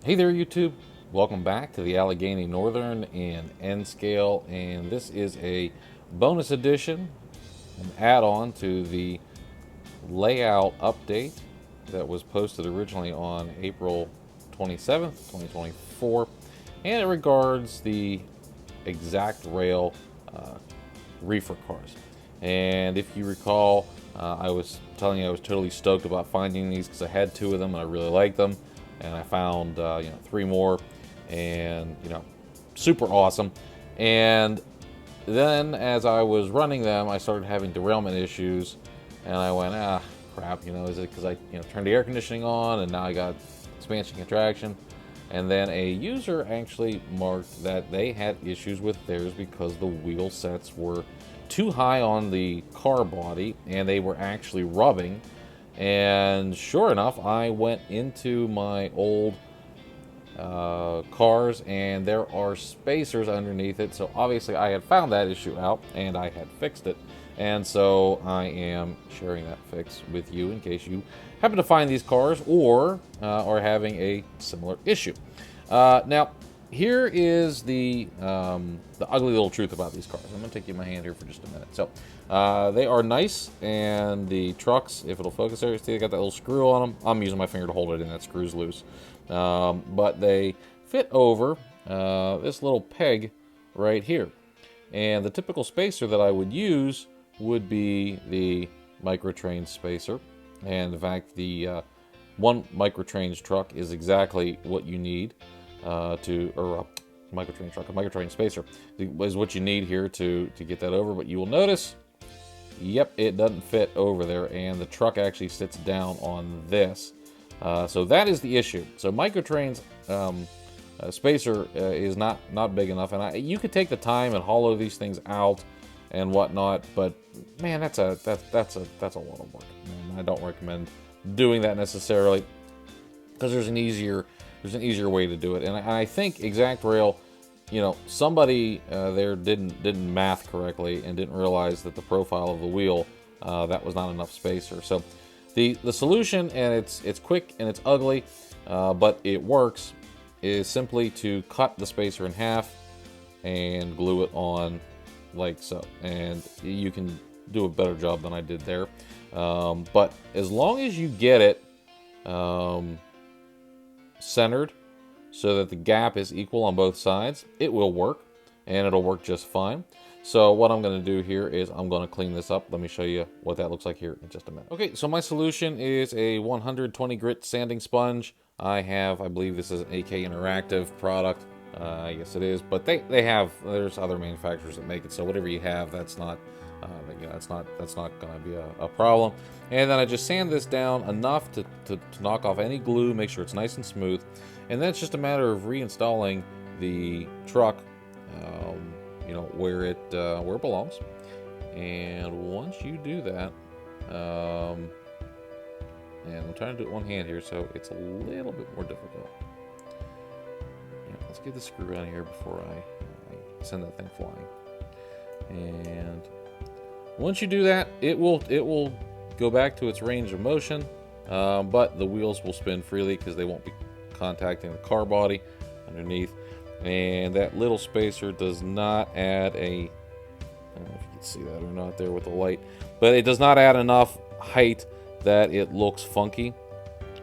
Hey there, YouTube. Welcome back to the Allegheny Northern and N Scale, and this is a bonus edition, an add-on to the layout update that was posted originally on April 27th, 2024, and it regards the exact rail uh, reefer cars. And if you recall, I was telling you I was totally stoked about finding these because I had two of them and I really liked them, and I found three more, and super awesome. And then as I was running them, I started having derailment issues, and I went, crap, is it because I turned the air conditioning on and now I got expansion contraction? And then a user actually marked that they had issues with theirs because the wheel sets were too high on the car body and they were actually rubbing. And sure enough, I went into my old cars and there are spacers underneath it. So obviously I had found that issue out and I had fixed it. And so I am sharing that fix with you in case you happen to find these cars or are having a similar issue. Now, here is the ugly little truth about these cars. I'm going to take you in my hand here for just a minute. So they are nice, and the trucks, if it'll focus there, see they got that little screw on them. I'm using my finger to hold it in, that screw's loose. But they fit over this little peg right here. And the typical spacer that I would use would be the microtrain spacer. And in fact, the one microtrain's truck is exactly what you need microtrain spacer is what you need here to get that over. But you will notice, yep, it doesn't fit over there, and the truck actually sits down on this. So that is the issue. So microtrain's spacer is not big enough, and you could take the time and hollow these things out and whatnot, but man, that's a lot of work. And I don't recommend doing that necessarily because there's an easier way to do it. And I think Exact Rail, somebody there didn't math correctly and didn't realize that the profile of the wheel that was not enough spacer. So the solution, and it's quick and it's ugly, but it works, is simply to cut the spacer in half and glue it on like so. And you can do a better job than I did there. But as long as you get it centered so that the gap is equal on both sides, it will work, and it'll work just fine. So what I'm going to do here is I'm going to clean this up. Let me show you what that looks like here in just a minute. Okay, so my solution is a 120 grit sanding sponge. I believe this is an AK Interactive product. I guess it is, but there's other manufacturers that make it. So whatever you have, that's not going to be a problem. And then I just sand this down enough to knock off any glue, make sure it's nice and smooth. And then it's just a matter of reinstalling the truck, where it belongs. And once you do that, and I'm trying to do it one hand here, so it's a little bit more difficult. Let's get the screw out of here before I send that thing flying. And once you do that, it will go back to its range of motion, but the wheels will spin freely because they won't be contacting the car body underneath. And that little spacer does not add I don't know if you can see that or not there with the light, but it does not add enough height that it looks funky.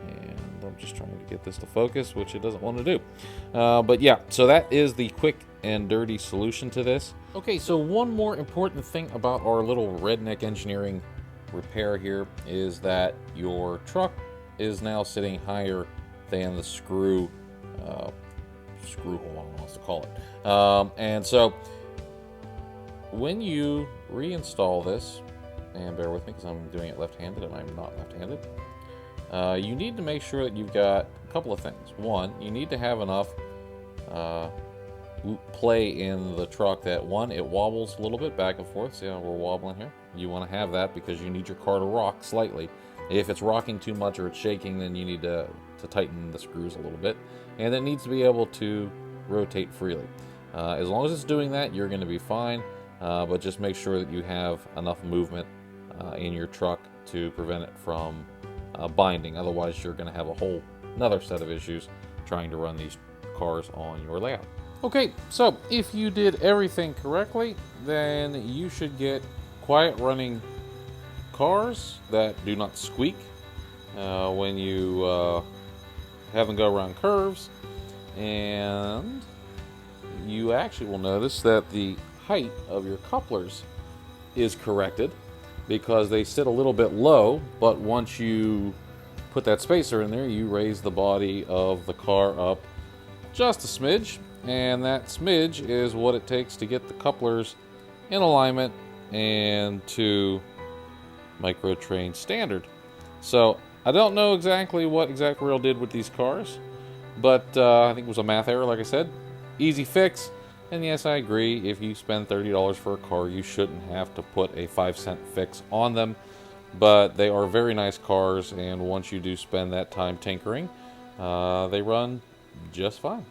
And I'm just trying to get this to focus, which it doesn't want to do. But yeah, so that is the quick and dirty solution to this. Okay, so one more important thing about our little redneck engineering repair here is that your truck is now sitting higher than the screw hole, I don't know what else to call it. And so when you reinstall this, and bear with me because I'm doing it left-handed and I'm not left-handed, you need to make sure that you've got a couple of things. One, you need to have enough play in the truck that, one, it wobbles a little bit back and forth. See how we're wobbling here? You want to have that because you need your car to rock slightly. If it's rocking too much or it's shaking, then you need to tighten the screws a little bit. And it needs to be able to rotate freely. As long as it's doing that, you're going to be fine. But just make sure that you have enough movement in your truck to prevent it from binding. Otherwise, you're going to have a whole another set of issues trying to run these cars on your layout. Okay, so if you did everything correctly, then you should get quiet running cars that do not squeak when you have them go around curves, and you actually will notice that the height of your couplers is corrected because they sit a little bit low, but once you put that spacer in there, you raise the body of the car up just a smidge, and that smidge is what it takes to get the couplers in alignment and to micro train standard. So I don't know exactly what Exact Rail did with these cars, but I think it was a math error, like I said. Easy fix. And yes, I agree, if you spend $30 for a car, you shouldn't have to put a 5-cent fix on them. But they are very nice cars, and once you do spend that time tinkering, they run just fine.